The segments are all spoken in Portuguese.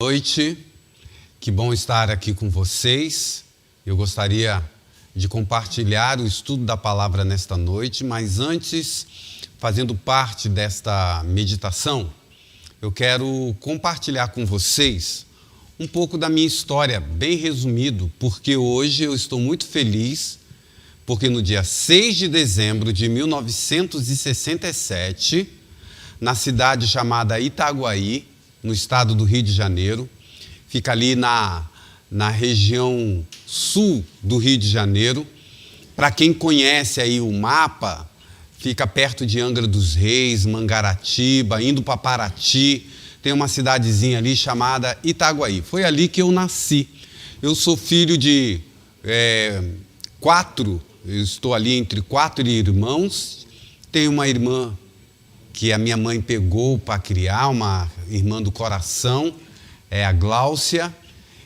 Noite, que bom estar aqui com vocês. Eu gostaria de compartilhar o estudo da palavra nesta noite, mas antes, fazendo parte desta meditação, eu quero compartilhar com vocês um pouco da minha história, bem resumido, porque hoje eu estou muito feliz, porque no dia 6 de dezembro de 1967, na cidade chamada Itaguaí, no estado do Rio de Janeiro, fica ali na região sul do Rio de Janeiro. Para quem conhece aí o mapa, fica perto de Angra dos Reis, Mangaratiba, indo para Paraty, tem uma cidadezinha ali chamada Itaguaí. Foi ali que eu nasci. Eu sou filho de eu estou ali entre 4 irmãos, tenho uma irmã que a minha mãe pegou para criar, uma irmã do coração, é a Gláucia,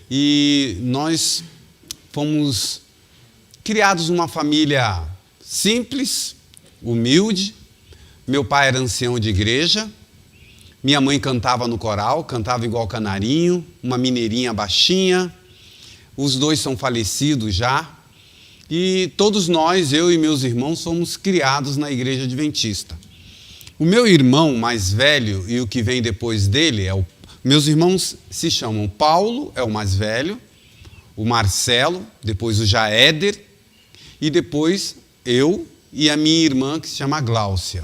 e nós fomos criados numa família simples, humilde. Meu pai era ancião de igreja, minha mãe cantava no coral, cantava igual canarinho, uma mineirinha baixinha, os dois são falecidos já, e todos nós, eu e meus irmãos, somos criados na igreja adventista. O meu irmão mais velho e o que vem depois dele, meus irmãos se chamam Paulo, é o mais velho, o Marcelo, depois o Jaéder, e depois eu e a minha irmã, que se chama Gláucia.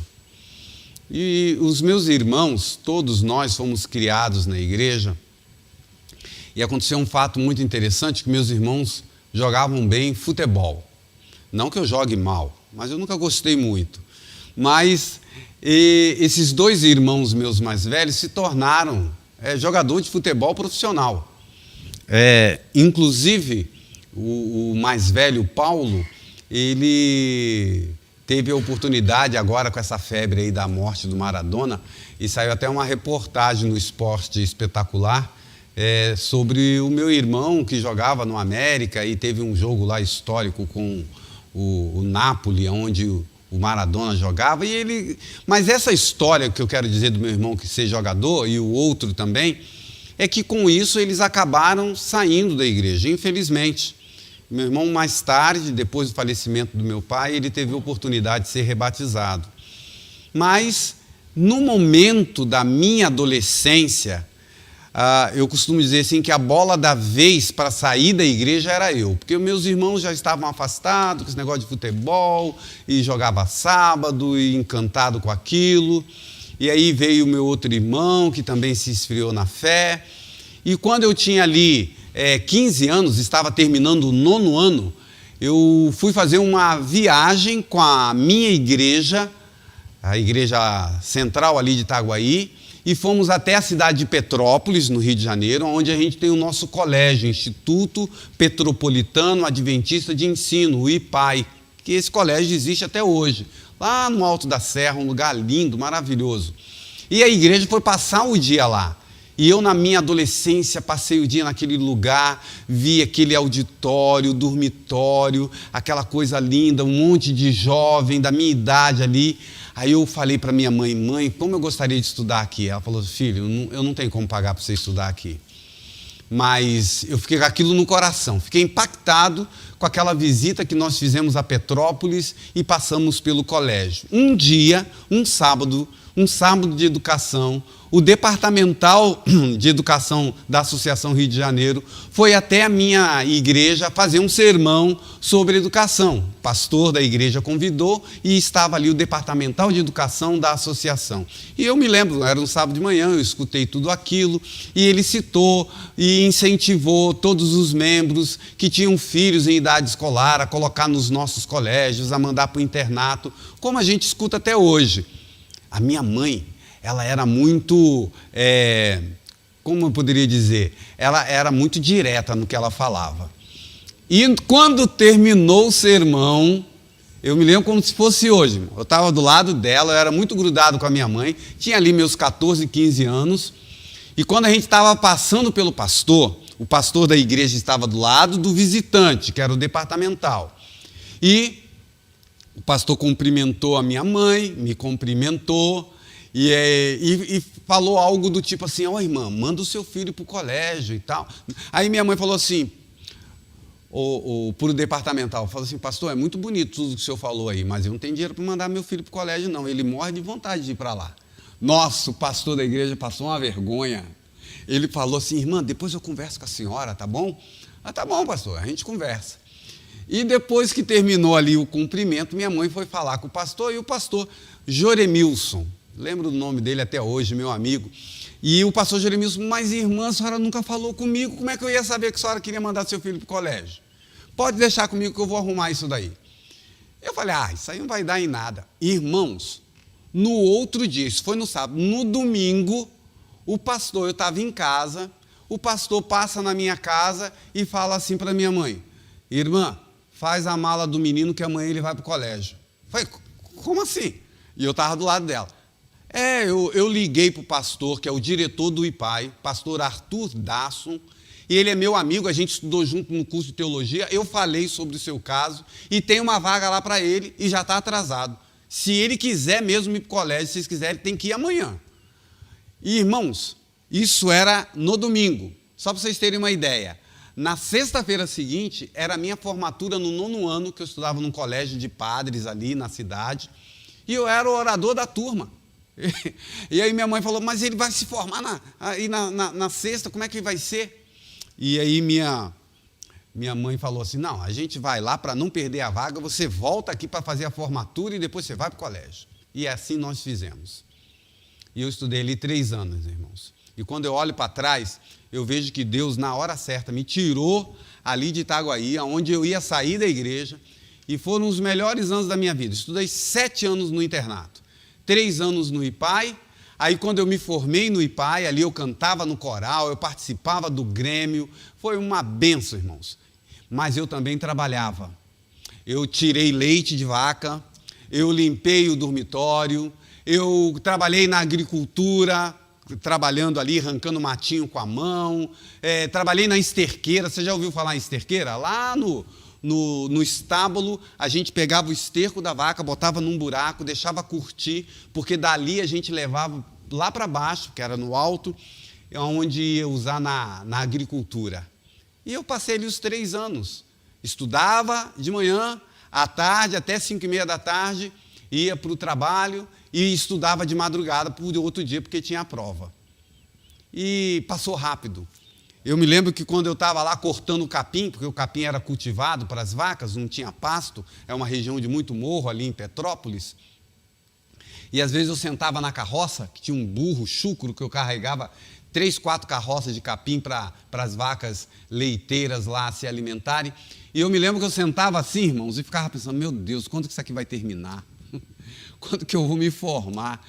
E os meus irmãos, todos nós fomos criados na igreja, e aconteceu um fato muito interessante, que meus irmãos jogavam bem futebol. Não que eu jogue mal, mas eu nunca gostei muito. Mas esses dois irmãos meus mais velhos se tornaram jogador de futebol profissional. Inclusive, o mais velho, Paulo, ele teve a oportunidade agora com essa febre aí da morte do Maradona, e saiu até uma reportagem no Esporte Espetacular sobre o meu irmão que jogava no América e teve um jogo lá histórico com o Napoli, onde o Maradona jogava, mas essa história que eu quero dizer do meu irmão que ser jogador e o outro também, é que com isso eles acabaram saindo da igreja, infelizmente. Meu irmão mais tarde, depois do falecimento do meu pai, ele teve a oportunidade de ser rebatizado. Mas no momento da minha adolescência, eu costumo dizer assim que a bola da vez para sair da igreja era eu, porque meus irmãos já estavam afastados com esse negócio de futebol, e jogava sábado, e encantado com aquilo. E aí veio o meu outro irmão, que também se esfriou na fé. E quando eu tinha ali 15 anos, estava terminando o 9º ano, eu fui fazer uma viagem com a minha igreja, a igreja central ali de Itaguaí, e fomos até a cidade de Petrópolis, no Rio de Janeiro, onde a gente tem o nosso colégio, Instituto Petropolitano Adventista de Ensino, o IPAI, que esse colégio existe até hoje, lá no alto da serra, um lugar lindo, maravilhoso. E a igreja foi passar o dia lá. E eu, na minha adolescência, passei o dia naquele lugar, vi aquele auditório, dormitório, aquela coisa linda, um monte de jovem da minha idade ali. Aí eu falei para minha mãe, como eu gostaria de estudar aqui? Ela falou, filho, eu não tenho como pagar para você estudar aqui. Mas eu fiquei com aquilo no coração, fiquei impactado com aquela visita que nós fizemos a Petrópolis e passamos pelo colégio. Um dia, um sábado de educação, o departamental de educação da Associação Rio de Janeiro foi até a minha igreja fazer um sermão sobre educação. O pastor da igreja convidou e estava ali o departamental de educação da associação. E eu me lembro, era um sábado de manhã, eu escutei tudo aquilo e ele citou e incentivou todos os membros que tinham filhos em idade escolar a colocar nos nossos colégios, a mandar para o internato, como a gente escuta até hoje. A minha mãe, ela era muito, como eu poderia dizer, ela era muito direta no que ela falava. E quando terminou o sermão, eu me lembro como se fosse hoje. Eu estava do lado dela, eu era muito grudado com a minha mãe, tinha ali meus 14, 15 anos, e quando a gente estava passando pelo pastor, o pastor da igreja estava do lado do visitante, que era o departamental. E o pastor cumprimentou a minha mãe, me cumprimentou, e falou algo do tipo assim, ó, irmã, manda o seu filho para o colégio e tal. Aí minha mãe falou assim, para o departamental, falou assim, pastor, é muito bonito tudo que o senhor falou aí, mas eu não tenho dinheiro para mandar meu filho para o colégio, não. Ele morre de vontade de ir para lá. Nossa, o pastor da igreja passou uma vergonha. Ele falou assim, irmã, depois eu converso com a senhora, tá bom? Ah, tá bom, pastor, a gente conversa. E depois que terminou ali o cumprimento, minha mãe foi falar com o pastor, e o pastor Joremilson, lembro do nome dele até hoje, meu amigo, e o pastor Joremilson, mas irmã, a senhora nunca falou comigo, como é que eu ia saber que a senhora queria mandar seu filho para o colégio? Pode deixar comigo que eu vou arrumar isso daí. Eu falei, isso aí não vai dar em nada. Irmãos, no outro dia, isso foi no sábado, no domingo, o pastor, eu estava em casa, o pastor passa na minha casa e fala assim para minha mãe, irmã, faz a mala do menino que amanhã ele vai para o colégio. Eu falei, como assim? E eu estava do lado dela. Eu liguei para o pastor, que é o diretor do IPAI, pastor Arthur Dasson, e ele é meu amigo, a gente estudou junto no curso de teologia, eu falei sobre o seu caso, e tem uma vaga lá para ele, e já está atrasado. Se ele quiser mesmo ir para o colégio, se vocês quiserem, tem que ir amanhã. E, irmãos, isso era no domingo, só para vocês terem uma ideia. Na sexta-feira seguinte, era a minha formatura no 9º ano, que eu estudava num colégio de padres ali na cidade, e eu era o orador da turma. E aí minha mãe falou, mas ele vai se formar na sexta, como é que vai ser? E aí minha mãe falou assim, não, a gente vai lá para não perder a vaga, você volta aqui para fazer a formatura e depois você vai para o colégio. E assim nós fizemos. E eu estudei ali 3 anos, irmãos. E quando eu olho para trás, eu vejo que Deus, na hora certa, me tirou ali de Itaguaí, onde eu ia sair da igreja, e foram os melhores anos da minha vida. Estudei 7 anos no internato, 3 anos no IPAI. Aí, quando eu me formei no IPAI, ali eu cantava no coral, eu participava do Grêmio. Foi uma benção, irmãos. Mas eu também trabalhava. Eu tirei leite de vaca, eu limpei o dormitório, eu trabalhei na agricultura, trabalhando ali, arrancando matinho com a mão, trabalhei na esterqueira. Você já ouviu falar em esterqueira? Lá no estábulo, a gente pegava o esterco da vaca, botava num buraco, deixava curtir, porque dali a gente levava lá para baixo, que era no alto, onde ia usar na agricultura. E eu passei ali os 3 anos. Estudava de manhã, à tarde, até 5h30 da tarde, ia para o trabalho e estudava de madrugada por outro dia, porque tinha a prova. E passou rápido. Eu me lembro que quando eu estava lá cortando o capim, porque o capim era cultivado para as vacas, não tinha pasto, é uma região de muito morro ali em Petrópolis, e às vezes eu sentava na carroça, que tinha um burro chucro, que eu carregava 3, 4 carroças de capim para as vacas leiteiras lá se alimentarem, e eu me lembro que eu sentava assim, irmãos, e ficava pensando, meu Deus, quando que isso aqui vai terminar? Quando que eu vou me formar?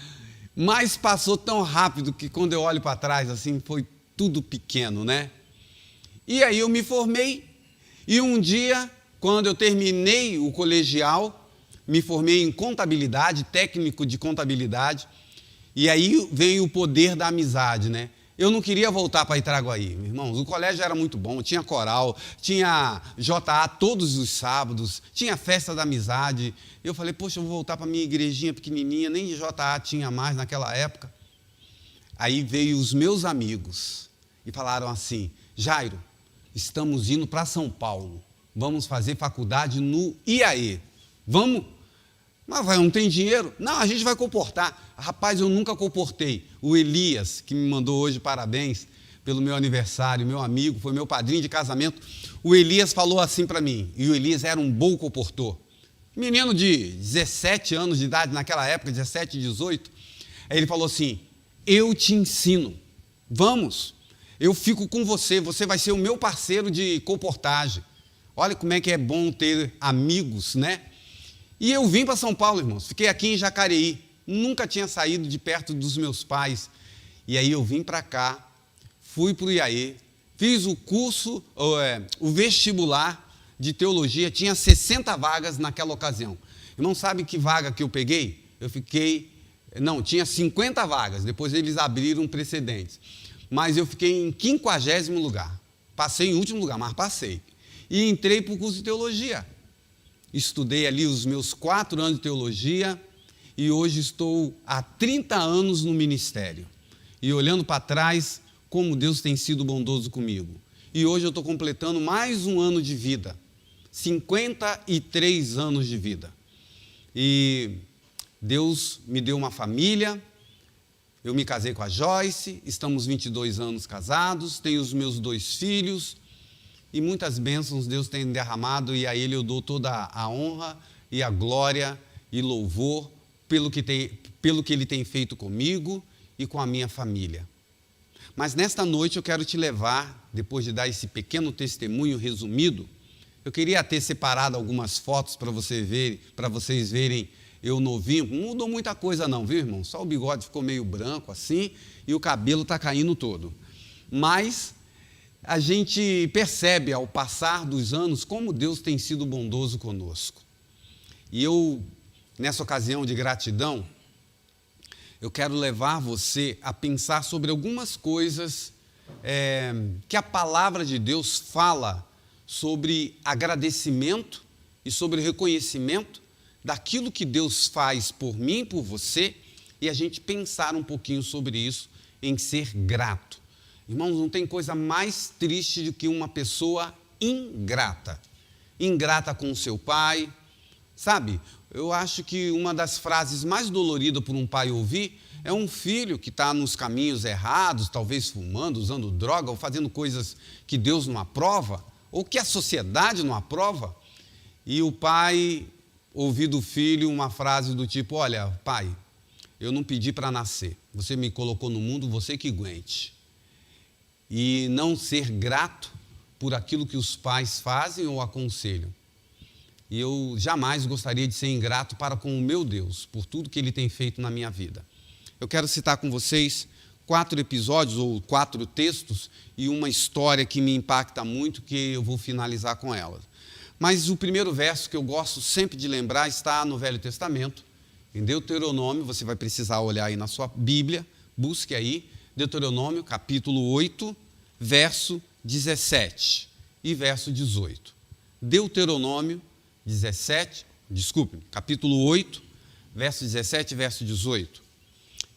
Mas passou tão rápido que quando eu olho para trás, assim, foi tudo pequeno, né? E aí eu me formei, e um dia, quando eu terminei o colegial, me formei em contabilidade, técnico de contabilidade, e aí veio o poder da amizade, né? Eu não queria voltar para Itaguaí, irmãos, o colégio era muito bom, tinha coral, tinha JA todos os sábados, tinha festa da amizade. Eu falei, poxa, eu vou voltar para a minha igrejinha pequenininha, nem de JA tinha mais naquela época. Aí veio os meus amigos e falaram assim, Jairo, estamos indo para São Paulo, vamos fazer faculdade no IAE, vamos? Mas não tem dinheiro? Não, a gente vai comportar. Rapaz, eu nunca comportei. O Elias, que me mandou hoje parabéns pelo meu aniversário, meu amigo, foi meu padrinho de casamento, o Elias falou assim para mim, e o Elias era um bom comportor. Menino de 17 anos de idade, naquela época, 17, 18, aí ele falou assim, eu te ensino, vamos, eu fico com você, você vai ser o meu parceiro de comportagem. Olha como é que é bom ter amigos, né? E eu vim para São Paulo, irmãos, fiquei aqui em Jacareí, nunca tinha saído de perto dos meus pais. E aí eu vim para cá, fui para o IAE, fiz o curso, o vestibular de teologia, tinha 60 vagas naquela ocasião. Irmão, sabe que vaga que eu peguei? Tinha 50 vagas, depois eles abriram precedentes. Mas eu fiquei em 50º lugar. Passei em último lugar, mas passei. E entrei para o curso de teologia. Estudei ali os meus 4 anos de teologia e hoje estou há 30 anos no ministério. e olhando para trás, como Deus tem sido bondoso comigo. E hoje eu estou completando mais um ano de vida, 53 anos de vida. E Deus me deu uma família, eu me casei com a Joyce, estamos 22 anos casados, tenho os meus 2 filhos, e muitas bênçãos Deus tem derramado, e a Ele eu dou toda a honra e a glória e louvor pelo que Ele tem feito comigo e com a minha família. Mas nesta noite eu quero te levar, depois de dar esse pequeno testemunho resumido, eu queria ter separado algumas fotos para vocês verem eu novinho. Não mudou muita coisa não, viu, irmão? Só o bigode ficou meio branco assim e o cabelo está caindo todo. Mas a gente percebe ao passar dos anos como Deus tem sido bondoso conosco. E eu, nessa ocasião de gratidão, eu quero levar você a pensar sobre algumas coisas que a palavra de Deus fala sobre agradecimento e sobre reconhecimento daquilo que Deus faz por mim e por você, e a gente pensar um pouquinho sobre isso, em ser grato. Irmãos, não tem coisa mais triste do que uma pessoa ingrata. Ingrata com o seu pai, sabe? Eu acho que uma das frases mais doloridas por um pai ouvir é um filho que está nos caminhos errados, talvez fumando, usando droga, ou fazendo coisas que Deus não aprova, ou que a sociedade não aprova, e o pai ouvir do filho uma frase do tipo: olha, pai, eu não pedi para nascer, você me colocou no mundo, você que aguente. E não ser grato por aquilo que os pais fazem ou aconselham. E eu jamais gostaria de ser ingrato para com o meu Deus, por tudo que Ele tem feito na minha vida. Eu quero citar com vocês 4 episódios ou 4 textos e uma história que me impacta muito, que eu vou finalizar com ela. Mas o primeiro verso que eu gosto sempre de lembrar está no Velho Testamento, em Deuteronômio. Você vai precisar olhar aí na sua Bíblia, busque aí, Deuteronômio, capítulo 8, verso 17 e verso 18. Deuteronômio capítulo 8, verso 17 e verso 18.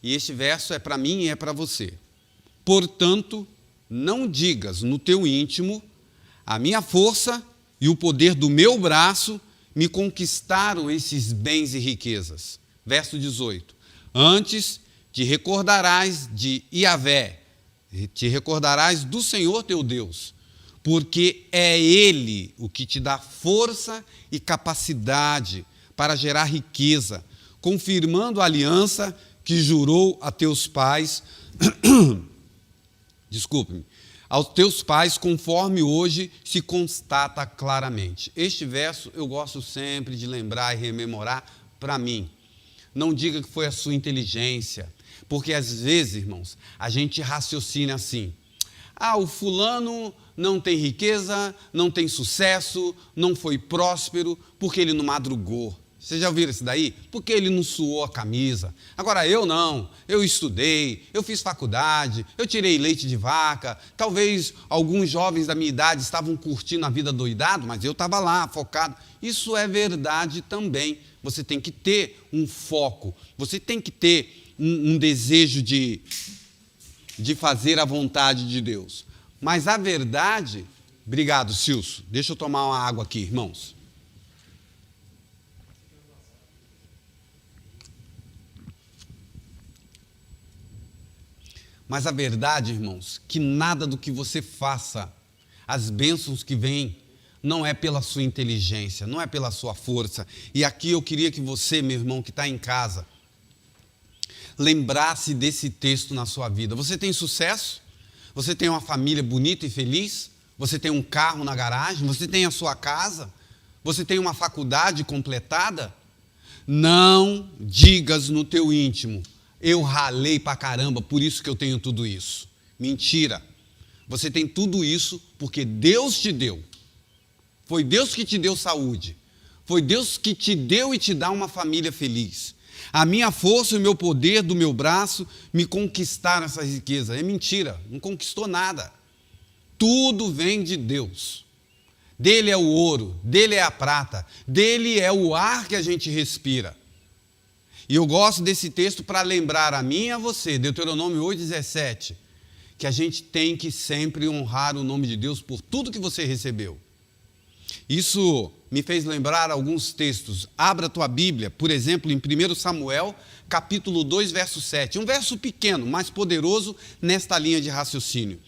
E este verso é para mim e é para você. Portanto, não digas no teu íntimo: a minha força e o poder do meu braço me conquistaram esses bens e riquezas. Verso 18. Antes te recordarás de Yahvé, te recordarás do Senhor teu Deus, porque é Ele o que te dá força e capacidade para gerar riqueza, confirmando a aliança que jurou a teus pais, aos teus pais, conforme hoje se constata claramente. Este verso eu gosto sempre de lembrar e rememorar para mim. Não diga que foi a sua inteligência, porque às vezes, irmãos, a gente raciocina assim: o fulano não tem riqueza, não tem sucesso, não foi próspero, porque ele não madrugou. Vocês já ouviram isso daí? Porque ele não suou a camisa. Agora eu não, eu estudei, eu fiz faculdade, eu tirei leite de vaca. Talvez alguns jovens da minha idade estavam curtindo a vida doidado, mas eu estava lá, focado. Isso é verdade também. Você tem que ter um foco, você tem que ter um desejo de fazer a vontade de Deus. Mas a verdade... Obrigado, Silso. Deixa eu tomar uma água aqui, irmãos. Mas a verdade, irmãos, que nada do que você faça, as bênçãos que vêm, não é pela sua inteligência, não é pela sua força. E aqui eu queria que você, meu irmão, que está em casa, lembrasse desse texto na sua vida. Você tem sucesso? Você tem uma família bonita e feliz? Você tem um carro na garagem? Você tem a sua casa? Você tem uma faculdade completada? Não digas no teu íntimo: eu ralei pra caramba, por isso que eu tenho tudo isso. Mentira. Você tem tudo isso porque Deus te deu. Foi Deus que te deu saúde. Foi Deus que te deu e te dá uma família feliz. A minha força e o meu poder do meu braço me conquistaram essa riqueza. É mentira, não conquistou nada. Tudo vem de Deus. Dele é o ouro, dele é a prata, dele é o ar que a gente respira. E eu gosto desse texto para lembrar a mim e a você, Deuteronômio 8,17, que a gente tem que sempre honrar o nome de Deus por tudo que você recebeu. Isso me fez lembrar alguns textos. Abra a tua Bíblia, por exemplo, em 1 Samuel, capítulo 2, verso 7. Um verso pequeno, mas poderoso nesta linha de raciocínio.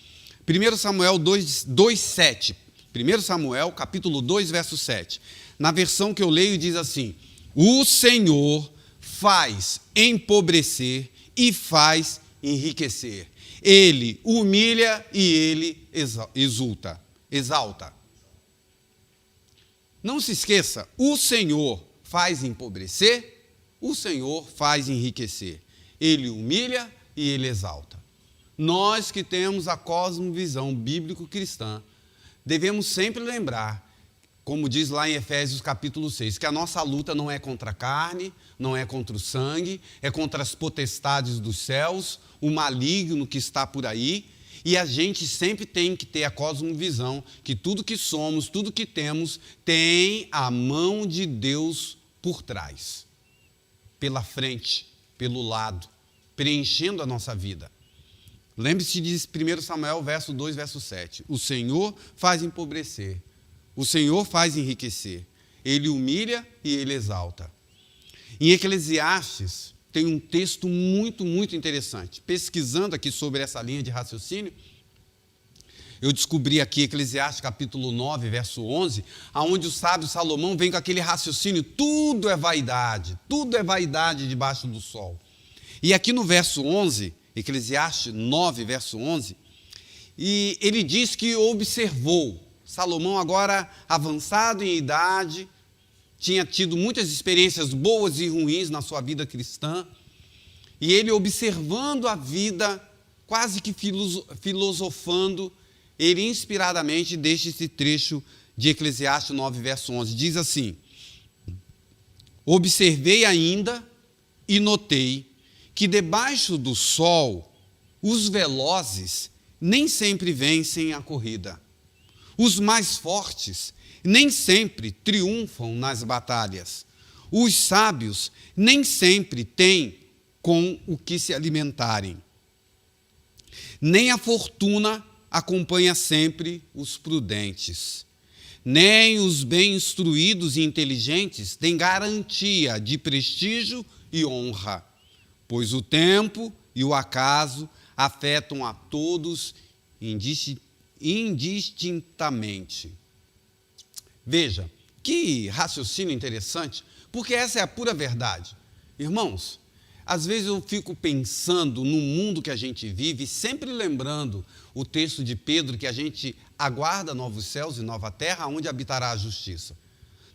1 Samuel 2, 7. 1 Samuel, capítulo 2, verso 7. Na versão que eu leio, diz assim: o Senhor faz empobrecer e faz enriquecer. Ele humilha e ele exalta. Não se esqueça, o Senhor faz empobrecer, o Senhor faz enriquecer. Ele humilha e ele exalta. Nós que temos a cosmovisão bíblico-cristã, devemos sempre lembrar, como diz lá em Efésios capítulo 6, que a nossa luta não é contra a carne, não é contra o sangue, é contra as potestades dos céus, o maligno que está por aí, e a gente sempre tem que ter a cosmovisão que tudo que somos, tudo que temos, tem a mão de Deus por trás, pela frente, pelo lado, preenchendo a nossa vida. Lembre-se de 1 Samuel, verso 2, verso 7. O Senhor faz empobrecer, o Senhor faz enriquecer, Ele humilha e Ele exalta. Em Eclesiastes, tem um texto muito, muito interessante. Pesquisando aqui sobre essa linha de raciocínio, eu descobri aqui Eclesiastes capítulo 9, verso 11, onde o sábio Salomão vem com aquele raciocínio: tudo é vaidade debaixo do sol. E aqui no verso 11, Eclesiastes 9, verso 11, e ele diz que observou, Salomão agora avançado em idade, tinha tido muitas experiências boas e ruins na sua vida cristã, e ele observando a vida, quase que filosofando, ele inspiradamente deixa esse trecho de Eclesiastes 9, verso 11, diz assim: observei ainda e notei que debaixo do sol os velozes nem sempre vencem a corrida, os mais fortes nem sempre triunfam nas batalhas. Os sábios nem sempre têm com o que se alimentarem. Nem a fortuna acompanha sempre os prudentes. Nem os bem instruídos e inteligentes têm garantia de prestígio e honra, pois o tempo e o acaso afetam a todos indistintamente. Veja, que raciocínio interessante, porque essa é a pura verdade. Irmãos, às vezes eu fico pensando no mundo que a gente vive, sempre lembrando o texto de Pedro, que a gente aguarda novos céus e nova terra, onde habitará a justiça.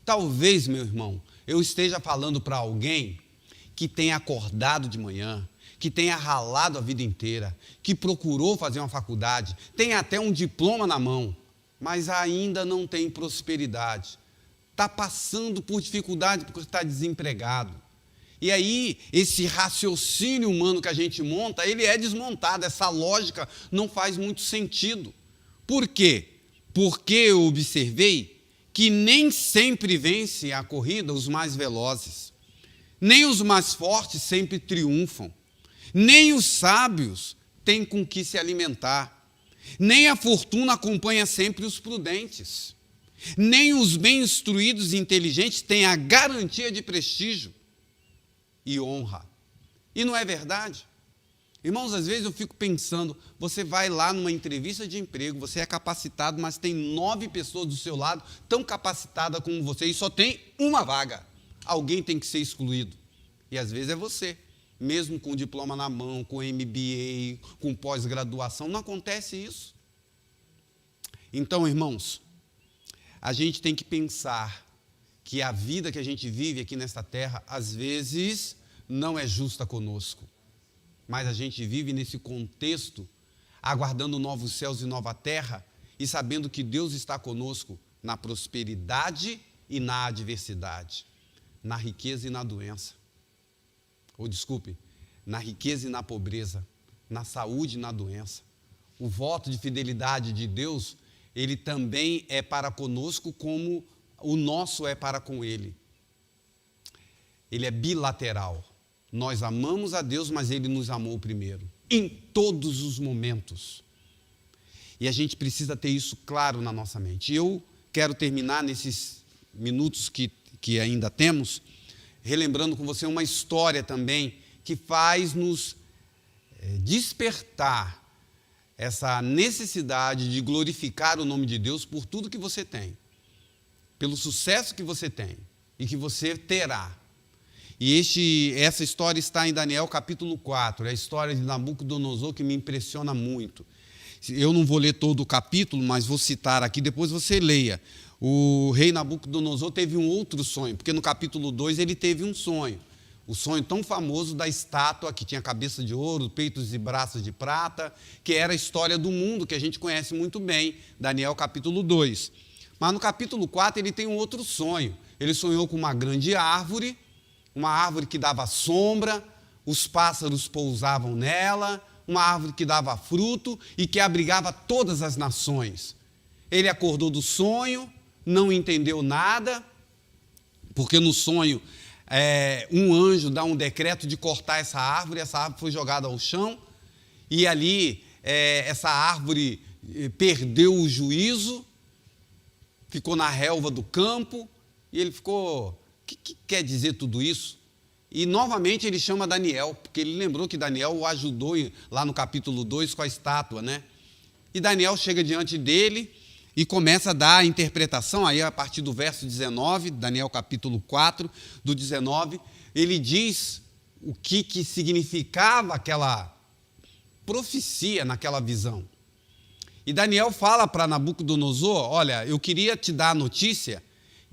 Talvez, meu irmão, eu esteja falando para alguém que tenha acordado de manhã, que tenha ralado a vida inteira, que procurou fazer uma faculdade, tem até um diploma na mão, mas ainda não tem prosperidade, está passando por dificuldade porque está desempregado. E aí, esse raciocínio humano que a gente monta, ele é desmontado, essa lógica não faz muito sentido. Por quê? Porque eu observei que nem sempre vencem a corrida os mais velozes, nem os mais fortes sempre triunfam, nem os sábios têm com que se alimentar, nem a fortuna acompanha sempre os prudentes, nem os bem instruídos e inteligentes têm a garantia de prestígio e honra. E não é verdade? Irmãos, às vezes eu fico pensando, você vai lá numa entrevista de emprego, você é capacitado, mas tem 9 pessoas do seu lado tão capacitadas como você e só tem uma vaga. Alguém tem que ser excluído. E às vezes é você, mesmo com diploma na mão, com MBA, com pós-graduação, não acontece isso. Então, irmãos, a gente tem que pensar que a vida que a gente vive aqui nesta terra, às vezes, não é justa conosco. Mas a gente vive nesse contexto, aguardando novos céus e nova terra, e sabendo que Deus está conosco na prosperidade e na adversidade, na riqueza e na doença. Ou desculpe, na riqueza e na pobreza, na saúde e na doença. O voto de fidelidade de Deus, ele também é para conosco como o nosso é para com Ele. Ele é bilateral. Nós amamos a Deus, mas Ele nos amou primeiro, em todos os momentos. E a gente precisa ter isso claro na nossa mente. E eu quero terminar nesses minutos que ainda temos, relembrando com você uma história também que faz nos despertar essa necessidade de glorificar o nome de Deus por tudo que você tem, pelo sucesso que você tem e que você terá. E essa história está em Daniel capítulo 4, é a história de Nabucodonosor que me impressiona muito. Eu não vou ler todo o capítulo, mas vou citar aqui, depois você leia. O rei Nabucodonosor teve um outro sonho, porque no capítulo 2 ele teve um sonho. O sonho tão famoso da estátua que tinha cabeça de ouro, peitos e braços de prata, que era a história do mundo, que a gente conhece muito bem, Daniel capítulo 2. Mas no capítulo 4 ele tem um outro sonho. Ele sonhou com uma grande árvore, uma árvore que dava sombra, os pássaros pousavam nela, uma árvore que dava fruto e que abrigava todas as nações. Ele acordou do sonho, não entendeu nada, porque no sonho um anjo dá um decreto de cortar essa árvore foi jogada ao chão, e ali essa árvore perdeu o juízo, ficou na relva do campo, e ele ficou, o que quer dizer tudo isso? E novamente ele chama Daniel, porque ele lembrou que Daniel o ajudou lá no capítulo 2 com a estátua, né? E Daniel chega diante dele e começa a dar a interpretação, aí a partir do verso 19, Daniel capítulo 4, do 19, ele diz o que significava aquela profecia naquela visão. E Daniel fala para Nabucodonosor, olha, eu queria te dar a notícia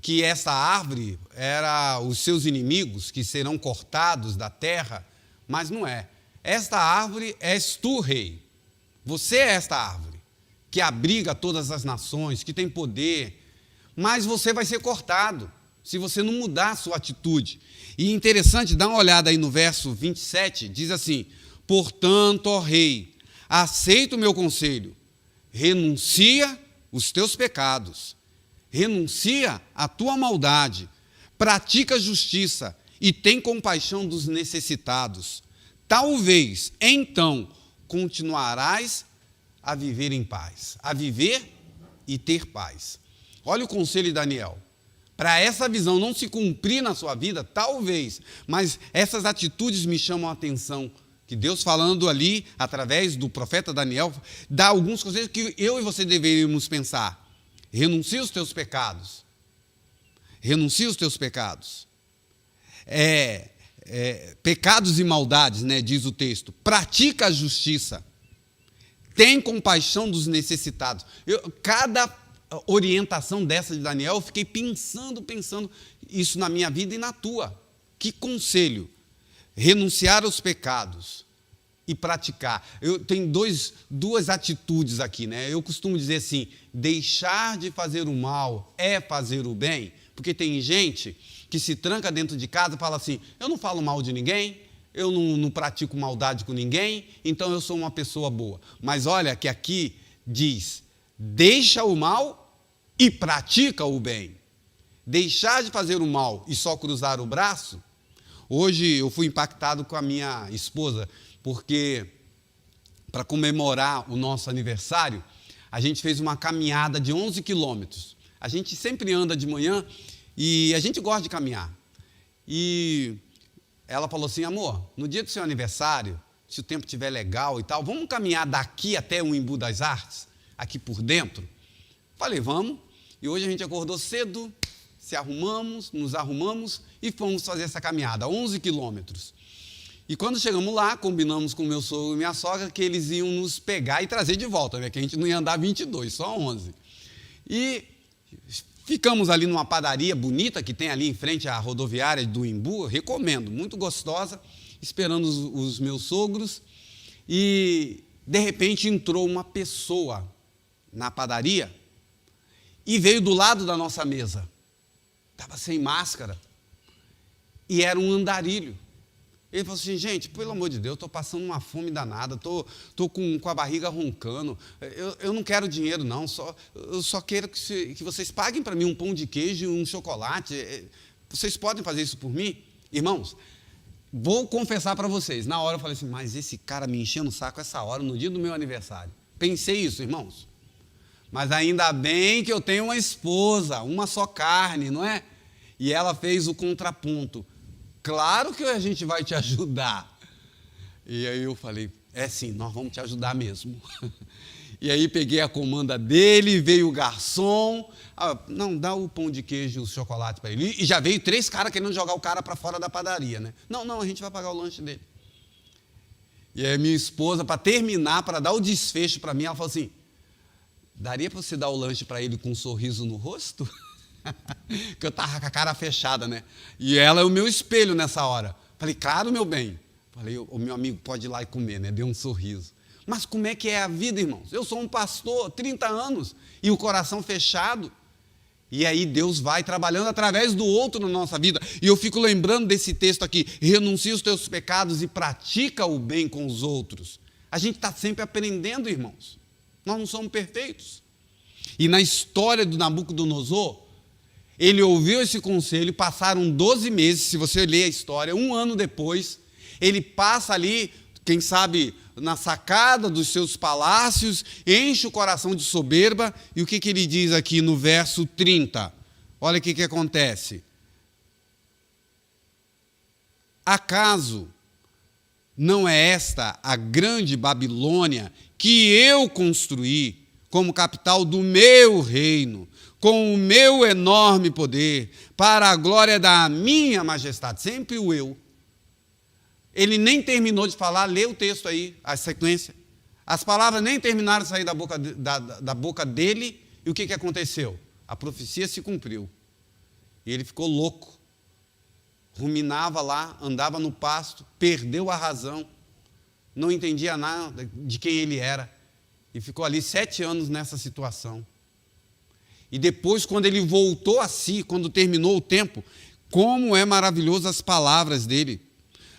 que essa árvore era os seus inimigos, que serão cortados da terra, mas não é. Esta árvore és tu, rei. Você é esta árvore, que abriga todas as nações, que tem poder, mas você vai ser cortado, se você não mudar a sua atitude. E interessante, dá uma olhada aí no verso 27, diz assim, portanto, ó rei, aceita o meu conselho, renuncia os teus pecados, renuncia a tua maldade, pratica a justiça e tem compaixão dos necessitados. Talvez, então, continuarás a viver em paz, a viver e ter paz. Olha o conselho de Daniel. Para essa visão não se cumprir na sua vida, talvez, mas essas atitudes me chamam a atenção, que Deus falando ali, através do profeta Daniel, dá alguns conselhos que eu e você deveríamos pensar. Renuncia os teus pecados. Renuncia os teus pecados. Pecados e maldades, né, diz o texto. Pratica a justiça. Tem compaixão dos necessitados. Cada orientação dessa de Daniel, eu fiquei pensando isso na minha vida e na tua. Que conselho? Renunciar aos pecados e praticar. Eu tenho duas atitudes aqui, né? Eu costumo dizer assim, deixar de fazer o mal é fazer o bem, porque tem gente que se tranca dentro de casa e fala assim, eu não falo mal de ninguém, eu não pratico maldade com ninguém, então eu sou uma pessoa boa. Mas olha que aqui diz, deixa o mal e pratica o bem. Deixar de fazer o mal e só cruzar o braço. Hoje eu fui impactado com a minha esposa, porque para comemorar o nosso aniversário, a gente fez uma caminhada de 11 quilômetros. A gente sempre anda de manhã e a gente gosta de caminhar. E ela falou assim, amor, no dia do seu aniversário, se o tempo estiver legal e tal, vamos caminhar daqui até o Embu das Artes, aqui por dentro? Falei, vamos. E hoje a gente acordou cedo, nos arrumamos e fomos fazer essa caminhada, 11 quilômetros. E quando chegamos lá, combinamos com meu sogro e minha sogra que eles iam nos pegar e trazer de volta, né? Que a gente não ia andar 22, só 11. E ficamos ali numa padaria bonita que tem ali em frente à rodoviária do Embu, recomendo, muito gostosa, esperando os meus sogros. E, de repente, entrou uma pessoa na padaria e veio do lado da nossa mesa. Estava sem máscara e era um andarilho. Ele falou assim, gente, pelo amor de Deus, estou passando uma fome danada, estou com a barriga roncando, eu não quero dinheiro não, eu só quero que vocês paguem para mim um pão de queijo e um chocolate, vocês podem fazer isso por mim? Irmãos, vou confessar para vocês, na hora eu falei assim, mas esse cara me enchendo o saco essa hora, no dia do meu aniversário. Pensei isso, irmãos. Mas ainda bem que eu tenho uma esposa, uma só carne, não é? E ela fez o contraponto. Claro que a gente vai te ajudar. E aí eu falei, sim, nós vamos te ajudar mesmo. E aí peguei a comanda dele, veio o garçom. Não, dá o pão de queijo e o chocolate para ele. E já veio 3 caras querendo jogar o cara para fora da padaria, né? Não, a gente vai pagar o lanche dele. E aí minha esposa, para terminar, para dar o desfecho para mim, ela falou assim, daria para você dar o lanche para ele com um sorriso no rosto? Que eu estava com a cara fechada, né? E ela é o meu espelho nessa hora. Falei, claro, meu bem. Falei, o meu amigo pode ir lá e comer, né? Deu um sorriso. Mas como é que é a vida, irmãos? Eu sou um pastor, 30 anos, e o coração fechado. E aí Deus vai trabalhando através do outro na nossa vida. E eu fico lembrando desse texto aqui, renuncia os teus pecados e pratica o bem com os outros. A gente está sempre aprendendo, irmãos. Nós não somos perfeitos. E na história do Nabucodonosor, ele ouviu esse conselho, passaram 12 meses, se você ler a história, 1 ano depois, ele passa ali, quem sabe, na sacada dos seus palácios, enche o coração de soberba, e o que ele diz aqui no verso 30? Olha o que acontece. Acaso não é esta a grande Babilônia que eu construí como capital do meu reino, com o meu enorme poder, para a glória da minha majestade? Sempre o eu. Ele nem terminou de falar, lê o texto aí, a sequência. As palavras nem terminaram de sair da boca dele, e o que aconteceu? A profecia se cumpriu. E ele ficou louco. Ruminava lá, andava no pasto, perdeu a razão, não entendia nada de quem ele era. E ficou ali 7 anos nessa situação. E depois, quando ele voltou a si, quando terminou o tempo, como é maravilhoso as palavras dele.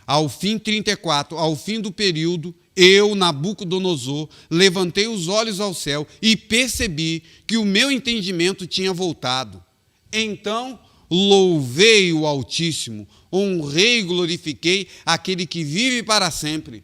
Ao fim 34, ao fim do período, eu, Nabucodonosor, levantei os olhos ao céu e percebi que o meu entendimento tinha voltado. Então, louvei o Altíssimo, honrei e glorifiquei aquele que vive para sempre.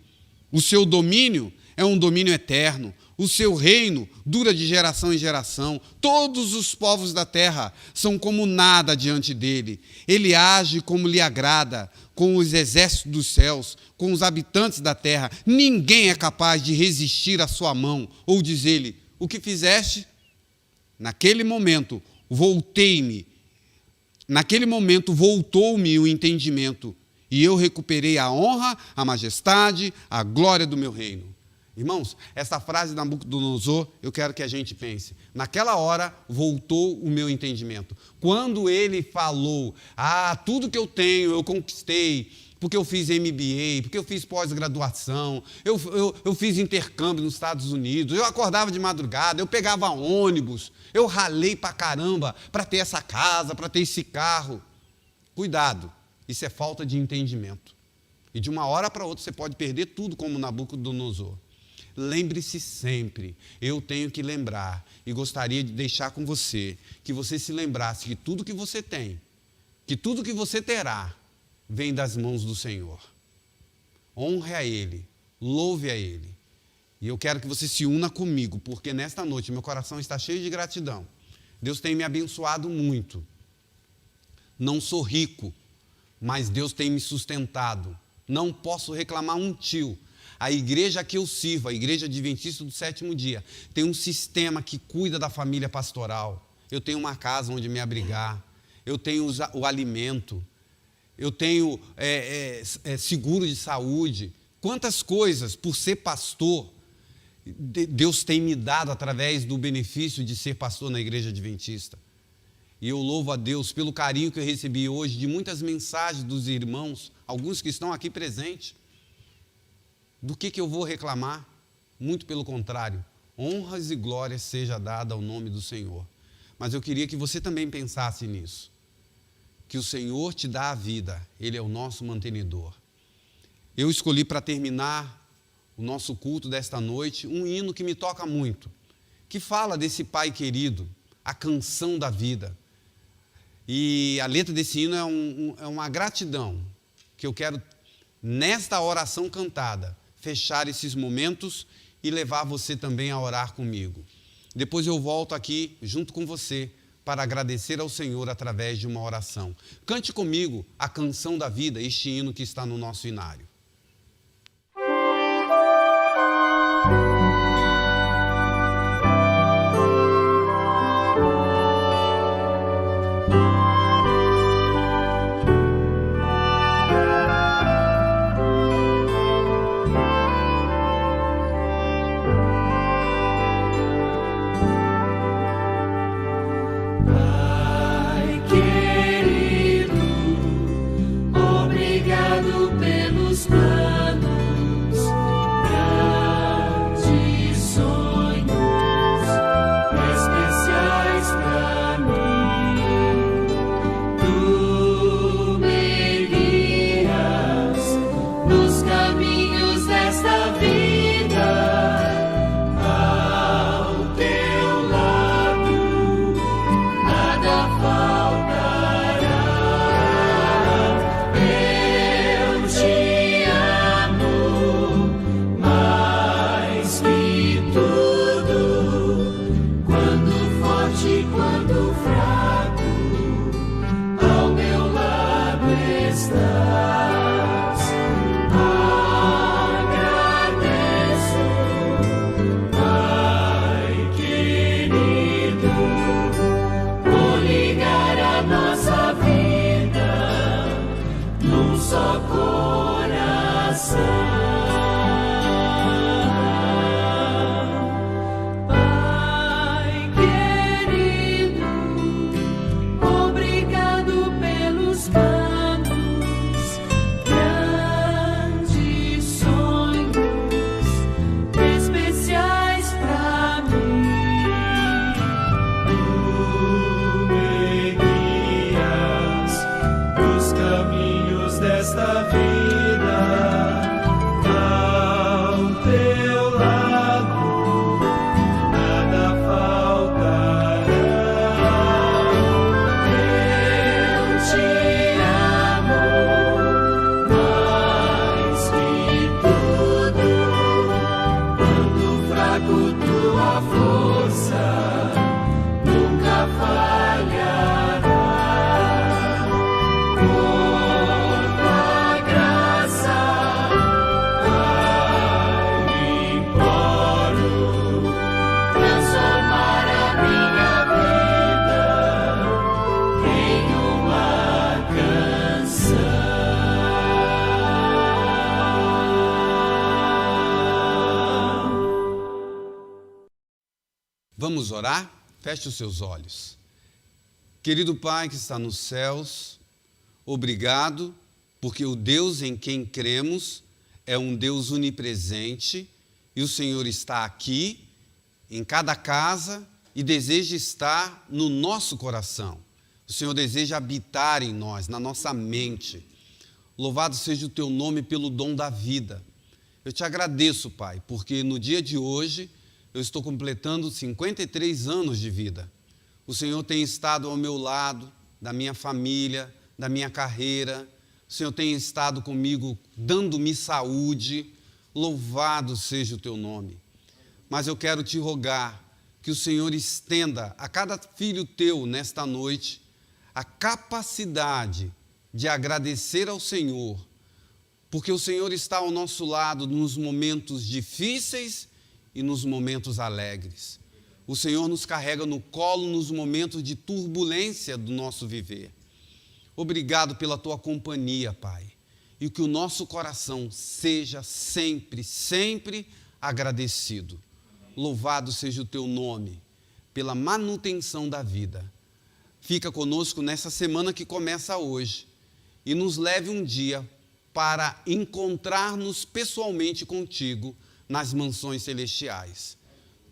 O seu domínio é um domínio eterno. O seu reino dura de geração em geração. Todos os povos da terra são como nada diante dele. Ele age como lhe agrada, com os exércitos dos céus, com os habitantes da terra. Ninguém é capaz de resistir à sua mão ou dizer-lhe, o que fizeste? Naquele momento, voltou-me o entendimento, e eu recuperei a honra, a majestade, a glória do meu reino. Irmãos, essa frase de Nabucodonosor, eu quero que a gente pense. Naquela hora, voltou o meu entendimento. Quando ele falou, tudo que eu tenho, eu conquistei, porque eu fiz MBA, porque eu fiz pós-graduação, eu fiz intercâmbio nos Estados Unidos, eu acordava de madrugada, eu pegava ônibus, eu ralei pra caramba para ter essa casa, para ter esse carro. Cuidado, isso é falta de entendimento. E de uma hora para outra você pode perder tudo como Nabucodonosor. Lembre-se sempre, eu tenho que lembrar, e gostaria de deixar com você, que você se lembrasse que tudo que você tem, que tudo que você terá, vem das mãos do Senhor. Honre a Ele, louve a Ele. E eu quero que você se una comigo, porque nesta noite meu coração está cheio de gratidão. Deus tem me abençoado muito. Não sou rico, mas Deus tem me sustentado. Não posso reclamar um tio. A igreja que eu sirvo, a Igreja Adventista do Sétimo Dia, tem um sistema que cuida da família pastoral. Eu tenho uma casa onde me abrigar, eu tenho o alimento, eu tenho seguro de saúde. Quantas coisas, por ser pastor, Deus tem me dado através do benefício de ser pastor na Igreja Adventista. E eu louvo a Deus pelo carinho que eu recebi hoje de muitas mensagens dos irmãos, alguns que estão aqui presentes. Do que eu vou reclamar? Muito pelo contrário, honras e glórias seja dada ao nome do Senhor. Mas eu queria que você também pensasse nisso, que o Senhor te dá a vida, Ele é o nosso mantenedor. Eu escolhi para terminar o nosso culto desta noite um hino que me toca muito, que fala desse Pai querido, a canção da vida. E a letra desse hino é uma gratidão que eu quero nesta oração cantada, fechar esses momentos e levar você também a orar comigo. Depois eu volto aqui junto com você para agradecer ao Senhor através de uma oração. Cante comigo a canção da vida, este hino que está no nosso inário. Vamos orar? Feche os seus olhos. Querido Pai que está nos céus, obrigado, porque o Deus em quem cremos é um Deus onipresente e o Senhor está aqui, em cada casa, e deseja estar no nosso coração. O Senhor deseja habitar em nós, na nossa mente. Louvado seja o teu nome pelo dom da vida. Eu te agradeço, Pai, porque no dia de hoje eu estou completando 53 anos de vida. O Senhor tem estado ao meu lado, da minha família, da minha carreira. O Senhor tem estado comigo, dando-me saúde. Louvado seja o teu nome. Mas eu quero te rogar que o Senhor estenda a cada filho teu nesta noite a capacidade de agradecer ao Senhor, porque o Senhor está ao nosso lado nos momentos difíceis e nos momentos alegres. O Senhor nos carrega no colo nos momentos de turbulência do nosso viver. Obrigado pela tua companhia, Pai, e que o nosso coração seja sempre, sempre agradecido. Louvado seja o teu nome pela manutenção da vida. Fica conosco nessa semana que começa hoje e nos leve um dia para encontrar-nos pessoalmente contigo nas mansões celestiais.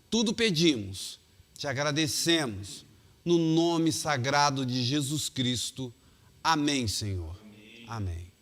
Tudo pedimos, te agradecemos, no nome sagrado de Jesus Cristo. Amém, Senhor. Amém.